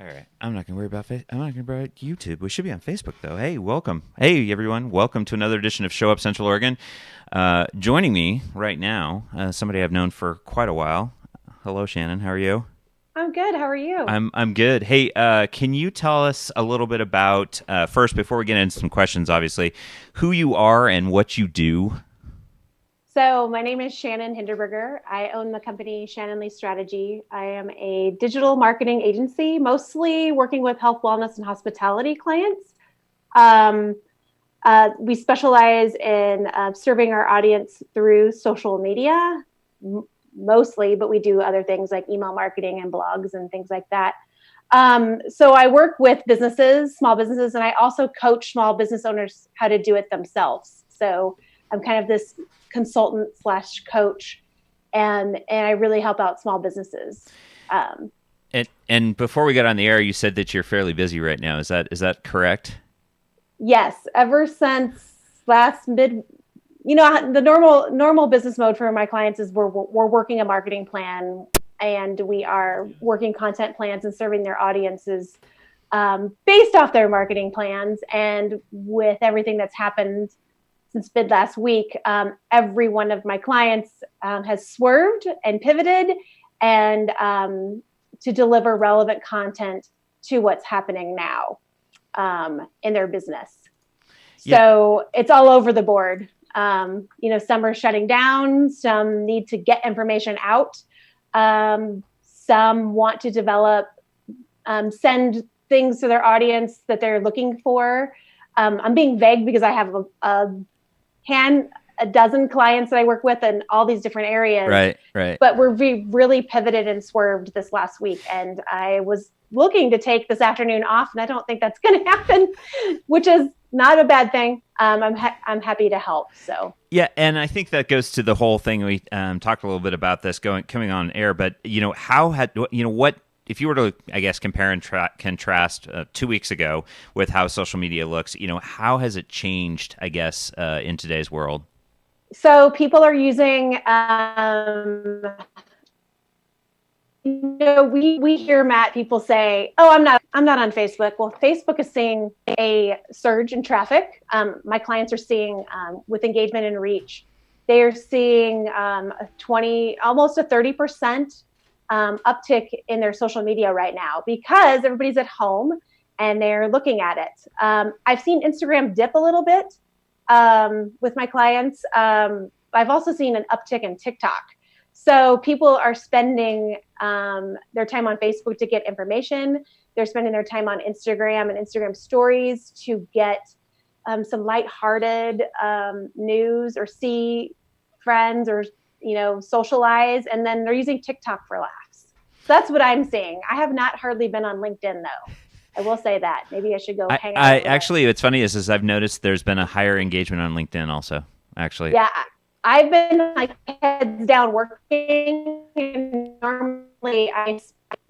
All right. I'm not going to worry about I'm not going to worry about YouTube. We should be on Facebook though. Hey, welcome. Hey, everyone. Welcome to another edition of Show Up Central Oregon. Joining me right now, somebody I've known for quite a while. Hello, Shannon. How are you? I'm good. How are you? I'm good. Hey, can you tell us a little bit about first before we get into some questions, obviously, who you are and what you do? So, my name is Shannon Hinderberger. I own the company Shannon Lee Strategy. I am a digital marketing agency, mostly working with health, wellness, and hospitality clients. Um, we specialize in serving our audience through social media, mostly, but we do other things like email marketing and blogs and things like that. So I work with businesses, small businesses, and I also coach small business owners how to do it themselves. So I'm kind of this consultant slash coach, and I really help out small businesses. Um, And before we got on the air, you said that you're fairly busy right now. Is that correct? yes, ever since last mid, the normal business mode for my clients is we're working a marketing plan and we are working content plans and serving their audiences based off their marketing plans. And with everything that's happened since mid last week, every one of my clients has swerved and pivoted and to deliver relevant content to what's happening now in their business. Yeah. So it's all over the board. Some are shutting down, some need to get information out, some want to develop, send things to their audience that they're looking for. I'm being vague because I have a dozen clients that I work with in all these different areas. Right. Right. But we really pivoted and swerved this last week, and I was looking to take this afternoon off, and I don't think that's going to happen, which is not a bad thing. I'm happy to help. So Yeah, and I think that goes to the whole thing. We talked a little bit about this coming on air, but how had what if you were to, I guess, compare and contrast 2 weeks ago with how social media looks? How has it changed? I guess in today's world. people are using. We hear Matt people say, "Oh, I'm not on Facebook." Well, Facebook is seeing a surge in traffic. My clients are seeing with engagement and reach, they are seeing almost a 30% uptick in their social media right now because everybody's at home and they're looking at it. I've seen Instagram dip a little bit with my clients. I've also seen an uptick in TikTok. So people are spending their time on Facebook to get information. They're spending their time on Instagram and Instagram stories to get some lighthearted news or see friends or socialize, and then they're using TikTok for laughs. So that's what I'm seeing. I have not hardly been on LinkedIn though. I will say that maybe I should go hang out I over there. actually, what's funny is I've noticed there's been a higher engagement on LinkedIn also. Actually, Yeah, I've been like heads down working, and normally I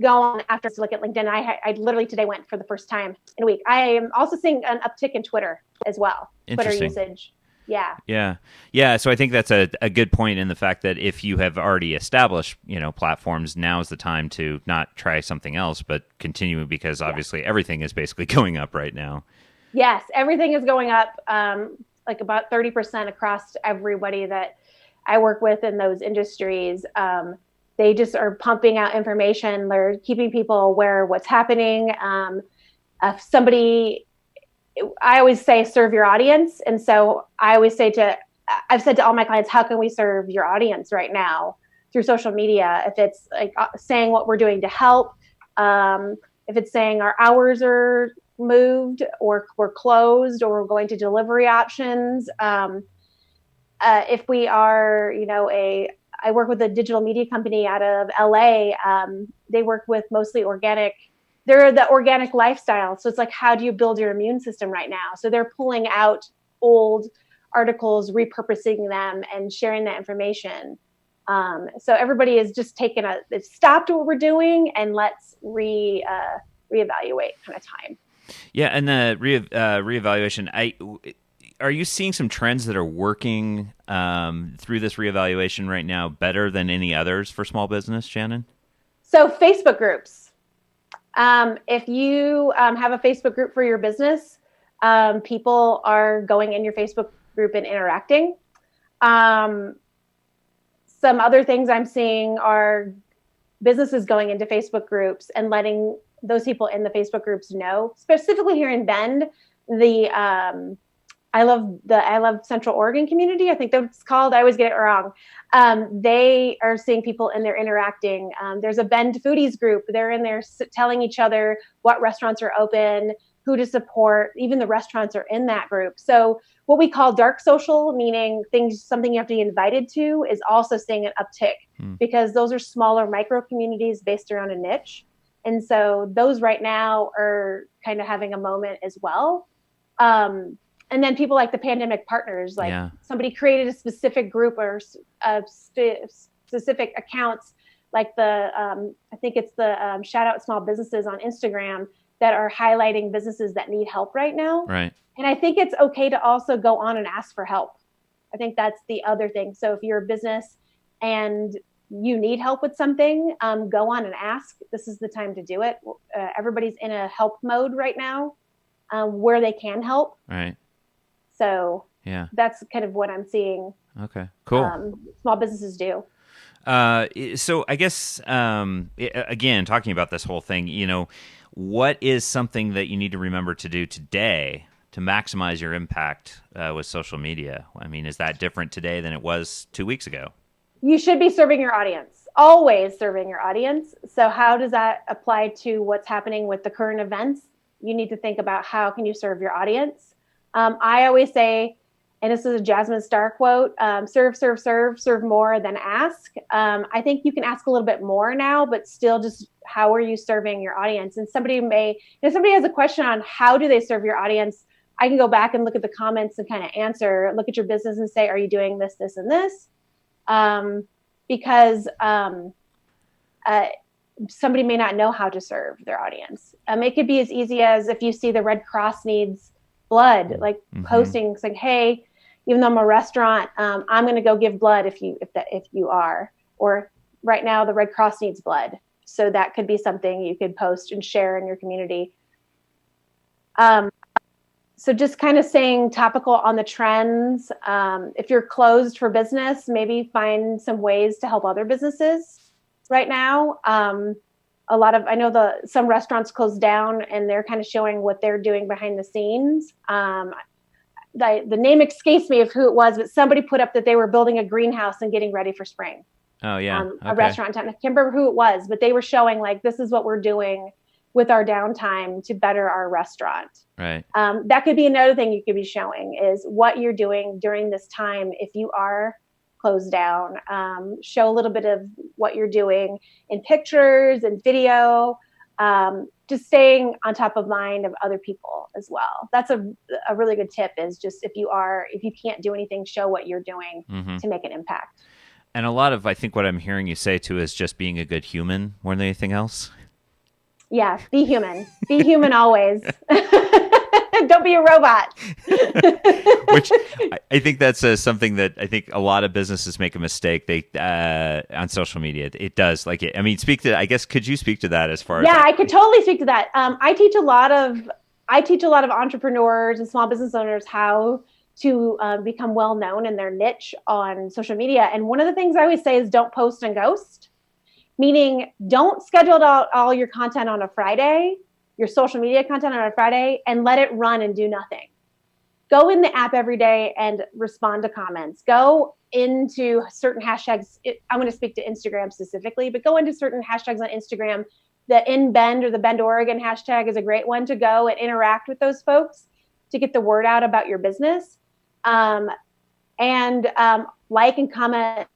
go on after to look at LinkedIn. I literally today went for the first time in a week. I am also seeing an uptick in Twitter as well. Twitter interesting. usage. Yeah. Yeah. Yeah. So I think that's a good point in the fact that if you have already established, platforms, now is the time to not try something else, but continue because Yeah. obviously everything is basically going up right now. Yes, everything is going up like about 30% across everybody that I work with in those industries. They just are pumping out information. They're keeping people aware of what's happening. If somebody I always say serve your audience. And so I've said to all my clients, how can we serve your audience right now through social media? If it's like saying what we're doing to help, if it's saying our hours are moved or we're closed or we're going to delivery options. If we are, I work with a digital media company out of LA. They work with mostly organic. They're the organic lifestyle. So it's like, how do you build your immune system right now? So they're pulling out old articles, repurposing them, and sharing that information. So everybody is just they've stopped what we're doing and let's reevaluate kind of time. Yeah. And the reevaluation, are you seeing some trends that are working through this reevaluation right now better than any others for small business, Shannon? So Facebook groups. If you have a Facebook group for your business, people are going in your Facebook group and interacting. Some other things I'm seeing are businesses going into Facebook groups and letting those people in the Facebook groups know. Specifically here in Bend, the I love Central Oregon community. I think that's called. I always get it wrong. They are seeing people and they're interacting. There's a Bend Foodies group. They're in there telling each other what restaurants are open, who to support. Even the restaurants are in that group. So what we call dark social, meaning something you have to be invited to, is also seeing an uptick because those are smaller micro communities based around a niche. And so those right now are kind of having a moment as well. And then people like the Pandemic Partners, like somebody created a specific group or specific accounts, like I think it's the Shout Out Small Businesses on Instagram that are highlighting businesses that need help right now. Right. And I think it's okay to also go on and ask for help. I think that's the other thing. So if you're a business and you need help with something, go on and ask. This is the time to do it. Everybody's in a help mode right now where they can help. Right. So that's kind of what I'm seeing. Okay, cool. Small businesses do. So I guess, again, talking about this whole thing, what is something that you need to remember to do today to maximize your impact with social media? I mean, is that different today than it was 2 weeks ago? You should be serving your audience, always serving your audience. So how does that apply to what's happening with the current events? You need to think about how can you serve your audience. I always say, and this is a Jasmine Star quote, serve more than ask. I think you can ask a little bit more now, but still just how are you serving your audience? And if somebody has a question on how do they serve your audience, I can go back and look at the comments and kind of look at your business and say, are you doing this, this, and this? Because somebody may not know how to serve their audience. It could be as easy as if you see the Red Cross needs blood, like posting saying, hey, even though I'm a restaurant, I'm going to go give blood if you are, or right now the Red Cross needs blood. So that could be something you could post and share in your community. So just kind of staying topical on the trends. If you're closed for business, maybe find some ways to help other businesses right now. I know some restaurants closed down and they're kind of showing what they're doing behind the scenes. The name escapes me of who it was, but somebody put up that they were building a greenhouse and getting ready for spring. Oh yeah. A restaurant in town. I can't remember who it was, but they were showing like, this is what we're doing with our downtime to better our restaurant. Right. That could be another thing you could be showing is what you're doing during this time. If you are closed down, show a little bit of what you're doing in pictures and video, just staying on top of mind of other people as well. That's a really good tip is just if you can't do anything, show what you're doing to make an impact. And a lot of, I think what I'm hearing you say too is just being a good human more than anything else. Yeah, be human. Be human always. Don't be a robot. Which I think that's something that I think a lot of businesses make a mistake. They on social media, it does like it. I mean, I guess could you speak to that as far as? Yeah, I could totally speak to that. I teach a lot of entrepreneurs and small business owners how to become well known in their niche on social media. And one of the things I always say is don't post and ghost. Meaning, don't schedule out all your content on a Friday, your social media content on a Friday, and let it run and do nothing. Go in the app every day and respond to comments. Go into certain hashtags. I'm going to speak to Instagram specifically, but go into certain hashtags on Instagram. The InBend or the Bend Oregon hashtag is a great one to go and interact with those folks to get the word out about your business. And like and comment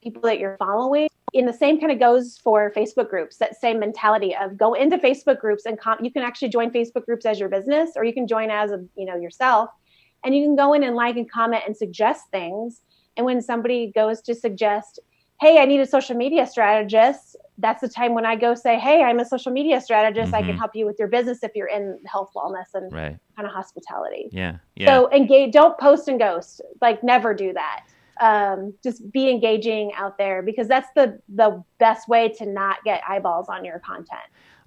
people that you're following. In the same kind of goes for Facebook groups, that same mentality of go into Facebook groups and you can actually join Facebook groups as your business, or you can join as yourself, and you can go in and like and comment and suggest things. And when somebody goes to suggest, hey, I need a social media strategist, that's the time when I go say, hey, I'm a social media strategist. I can help you with your business if you're in health, wellness, and kind of hospitality. Yeah. So engage, don't post and ghost, like never do that. just be engaging out there, because that's the best way to not get eyeballs on your content.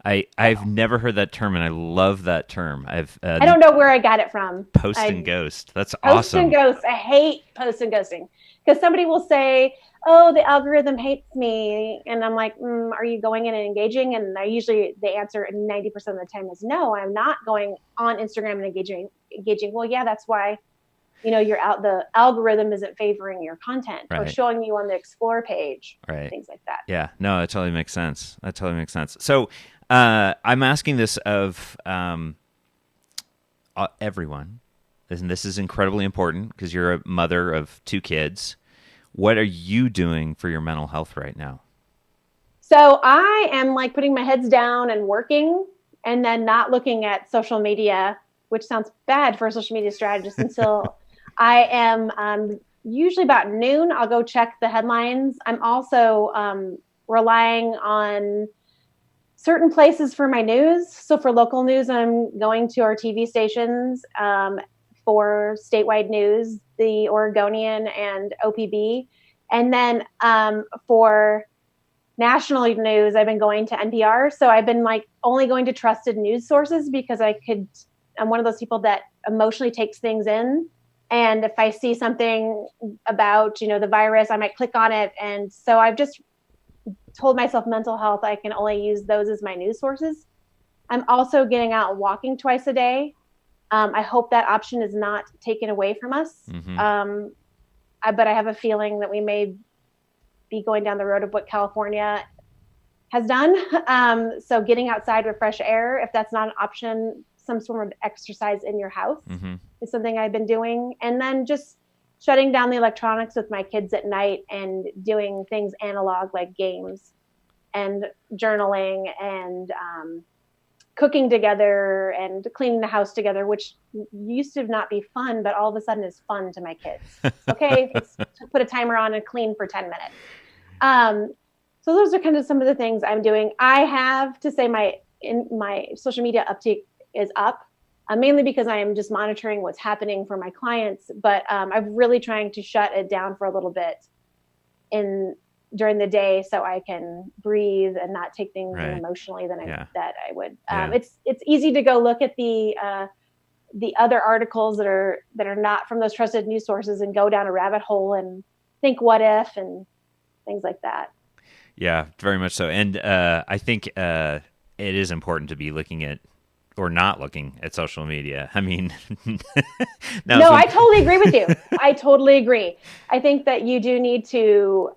I've never heard that term, and I love that term. I don't know where I got it from. Post and ghost. That's post awesome. and ghost. I hate post and ghosting, because somebody will say, "Oh, the algorithm hates me," and I'm like, "Are you going in and engaging?" And the answer 90% of the time is no. I'm not going on Instagram and engaging. Well, yeah, that's why. The algorithm isn't favoring your content or showing you on the explore page, things like that. Yeah, no, that totally makes sense. So I'm asking this of everyone, and this is incredibly important because you're a mother of 2 kids. What are you doing for your mental health right now? So I am like putting my heads down and working, and then not looking at social media, which sounds bad for a social media strategist, until I am usually about noon. I'll go check the headlines. I'm also relying on certain places for my news. So for local news, I'm going to our TV stations. For statewide news, the Oregonian and OPB. And then for national news, I've been going to NPR. So I've been like only going to trusted news sources, because I'm one of those people that emotionally takes things in. And if I see something about, the virus, I might click on it. And so I've just told myself mental health, I can only use those as my news sources. I'm also getting out and walking twice a day. I hope that option is not taken away from us. Mm-hmm. But I have a feeling that we may be going down the road of what California has done. So getting outside with fresh air, if that's not an option, some sort of exercise in your house is something I've been doing. And then just shutting down the electronics with my kids at night and doing things analog, like games and journaling and cooking together and cleaning the house together, which used to not be fun, but all of a sudden is fun to my kids. Okay, let's put a timer on and clean for 10 minutes. So those are kind of some of the things I'm doing. I have to say my social media uptake is up, mainly because I am just monitoring what's happening for my clients. But I'm really trying to shut it down for a little bit during the day, so I can breathe and not take things emotionally that I would. It's easy to go look at the other articles that are not from those trusted news sources and go down a rabbit hole and think what if and things like that. Yeah, very much so. And I think it is important to be looking at or not looking at social media. I mean, I totally agree with you. I totally agree. I think that you do need to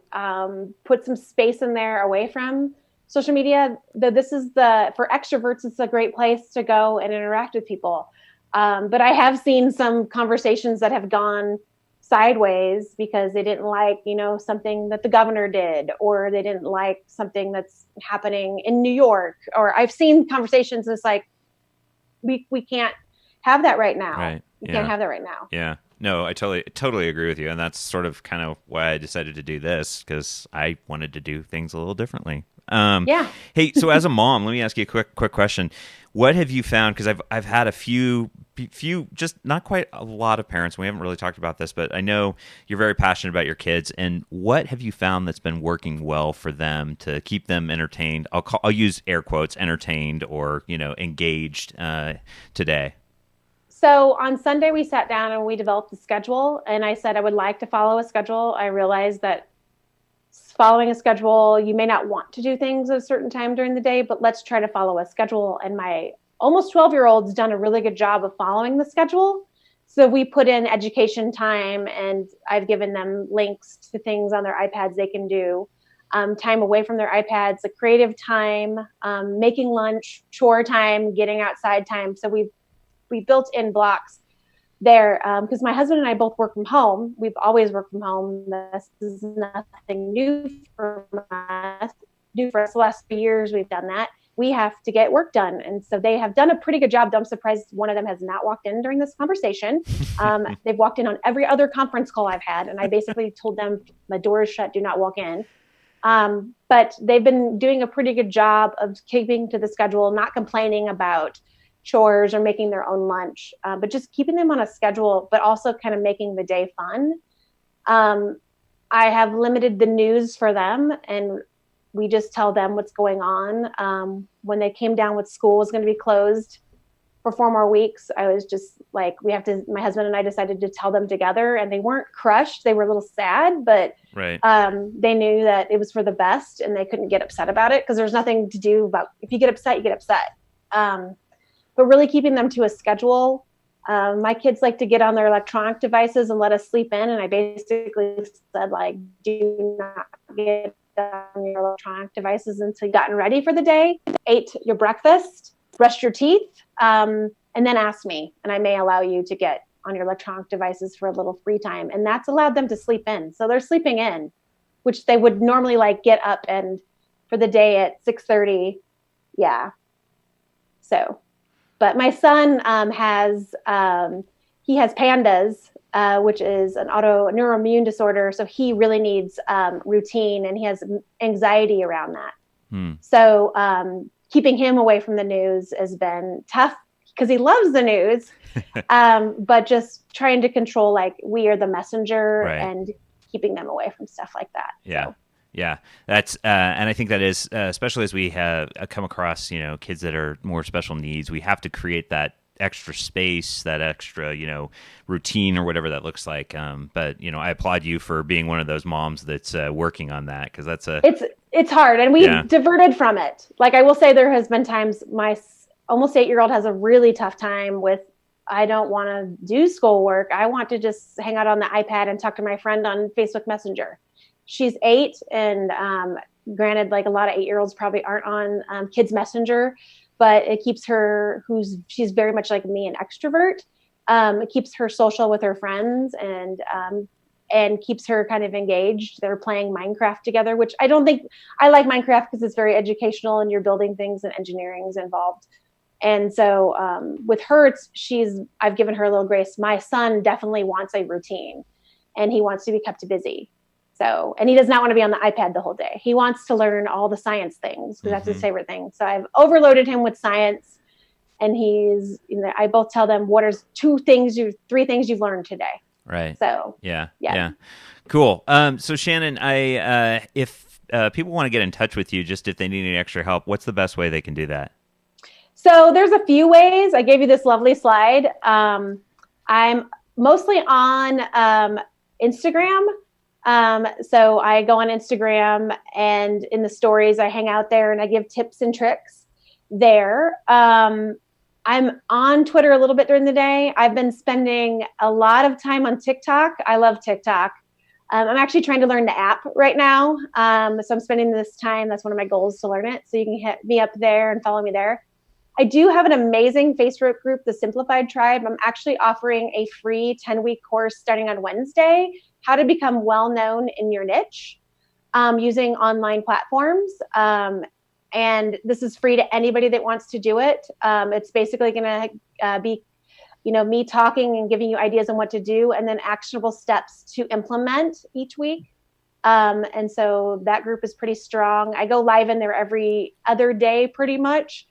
put some space in there away from social media. For extroverts, it's a great place to go and interact with people. But I have seen some conversations that have gone sideways because they didn't like, something that the governor did, or they didn't like something that's happening in New York. Or I've seen conversations that's like, we can't have that right now. Right. We can't have that right now. Yeah. No, I totally agree with you. And that's sort of kind of why I decided to do this, because I wanted to do things a little differently. Hey, so as a mom, let me ask you a quick question. What have you found? Because I've had a few, just not quite a lot of parents. We haven't really talked about this, but I know you're very passionate about your kids. And what have you found that's been working well for them to keep them entertained? I'll use air quotes, entertained, or engaged today. So on Sunday, we sat down and we developed a schedule. And I said I would like to follow a schedule. I realized that following a schedule, you may not want to do things at a certain time during the day, but let's try to follow a schedule. And my almost 12-year-old's done a really good job of following the schedule. So we put in education time, and I've given them links to things on their iPads they can do, time away from their iPads, the creative time, making lunch, chore time, getting outside time. So we built in blocks there, because my husband and I both work from home. We've always worked from home. This is nothing new for us. The last few years we've done that. We have to get work done, and so they have done a pretty good job. I'm surprised one of them has not walked in during this conversation. They've walked in on every other conference call I've had, and I basically told them the door is shut, do not walk in. But they've been doing a pretty good job of keeping to the schedule, not complaining about chores or making their own lunch, but just keeping them on a schedule, but also kind of making the day fun. Um, I have limited the news for them, and we just tell them what's going on. When they came down with school was going to be closed for 4 more weeks, I was just like, my husband and I decided to tell them together, and they weren't crushed. They were a little sad, but Right. they knew that it was for the best, and they couldn't get upset about it because there's nothing to do about, if you get upset, you get upset. But really keeping them to a schedule. My kids like to get on their electronic devices and let us sleep in. And I basically said, like, do not get on your electronic devices until you've gotten ready for the day, ate your breakfast, brushed your teeth, and then ask me. And I may allow you to get on your electronic devices for a little free time. And that's allowed them to sleep in. So they're sleeping in, which they would normally like get up and for the day at 6:30. Yeah. So, but my son he has PANDAS, which is an neuroimmune disorder. So he really needs routine, and he has anxiety around that. So keeping him away from the news has been tough because he loves the news, but just trying to control, like, we are the messenger, right, and keeping them away from stuff like that. Yeah. So. Yeah, that's and I think that is especially as we have come across, kids that are more special needs. We have to create that extra space, that extra, routine or whatever that looks like. But I applaud you for being one of those moms that's working on that, because that's it's hard, and we diverted from it. Like, I will say, there has been times my almost 8-year-old has a really tough time with, I don't want to do schoolwork. I want to just hang out on the iPad and talk to my friend on Facebook Messenger. She's 8, and granted, like, a lot of 8-year-olds probably aren't on Kids Messenger, but it keeps her, she's very much like me, an extrovert. It keeps her social with her friends, and keeps her kind of engaged. They're playing Minecraft together, which I don't think, I like Minecraft because it's very educational and you're building things and engineering is involved. And so with her, I've given her a little grace. My son definitely wants a routine, and he wants to be kept busy. So, and he does not want to be on the iPad the whole day. He wants to learn all the science things because that's his favorite thing. So I've overloaded him with science, and I both tell them, what are 3 things you've learned today? Right. So yeah. Cool. So Shannon, if people want to get in touch with you, just if they need any extra help, what's the best way they can do that? So there's a few ways. I gave you this lovely slide. I'm mostly on Instagram. So I go on Instagram, and in the stories, I hang out there and I give tips and tricks there. I'm on Twitter a little bit during the day. I've been spending a lot of time on TikTok. I love TikTok. I'm actually trying to learn the app right now. So I'm spending this time. That's one of my goals, to learn it. So you can hit me up there and follow me there. I do have an amazing Facebook group, the Simplified Tribe. I'm actually offering a free 10-week course starting on Wednesday, how to become well-known in your niche using online platforms. And this is free to anybody that wants to do it. It's basically going to be, me talking and giving you ideas on what to do, and then actionable steps to implement each week. And so that group is pretty strong. I go live in there every other day pretty much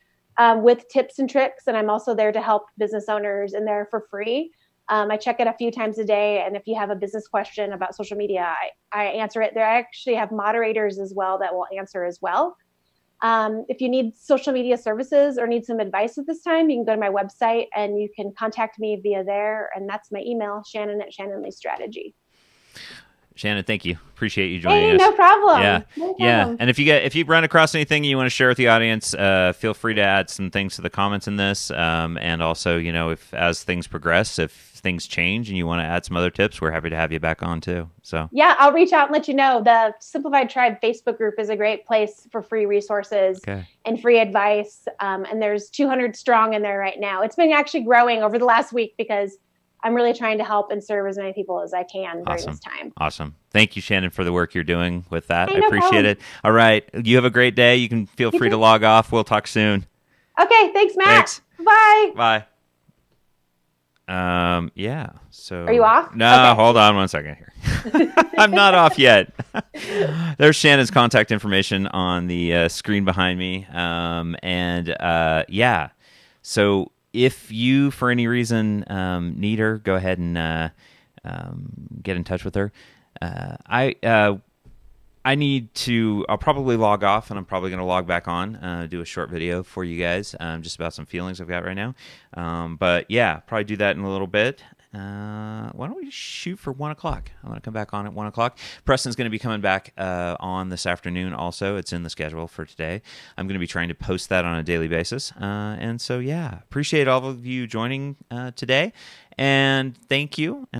with tips and tricks. And I'm also there to help business owners in there for free. I check it a few times a day. And if you have a business question about social media, I answer it there. I actually have moderators as well that will answer as well. If you need social media services or need some advice at this time, you can go to my website and you can contact me via there. And that's my email, Shannon@Shannon Lee Strategy. Shannon, thank you. Appreciate you joining us. No problem. Yeah. No problem. Yeah. And if you run across anything you want to share with the audience, feel free to add some things to the comments in this. And also, if as things progress, if things change and you want to add some other tips, we're happy to have you back on too. So yeah, I'll reach out and let you know. The Simplified Tribe Facebook group is a great place for free resources and free advice. And there's 200 strong in there right now. It's been actually growing over the last week because I'm really trying to help and serve as many people as I can during this time. Awesome. Thank you, Shannon, for the work you're doing with that. Hey, I appreciate it. All right. You have a great day. You can feel free to log off. We'll talk soon. Okay. Thanks, Matt. Thanks. Bye. Bye. Yeah. So are you off? No, okay. Hold on one second here. I'm not off yet. There's Shannon's contact information on the screen behind me. Yeah. So if you, for any reason, need her, go ahead and get in touch with her. I need to. I'll probably log off, and I'm probably going to log back on, do a short video for you guys, just about some feelings I've got right now. But yeah, probably do that in a little bit. Why don't we shoot for 1 o'clock? I'm going to come back on at 1 o'clock. Preston's going to be coming back on this afternoon also. It's in the schedule for today. I'm going to be trying to post that on a daily basis. And so, yeah, appreciate all of you joining today. And thank you.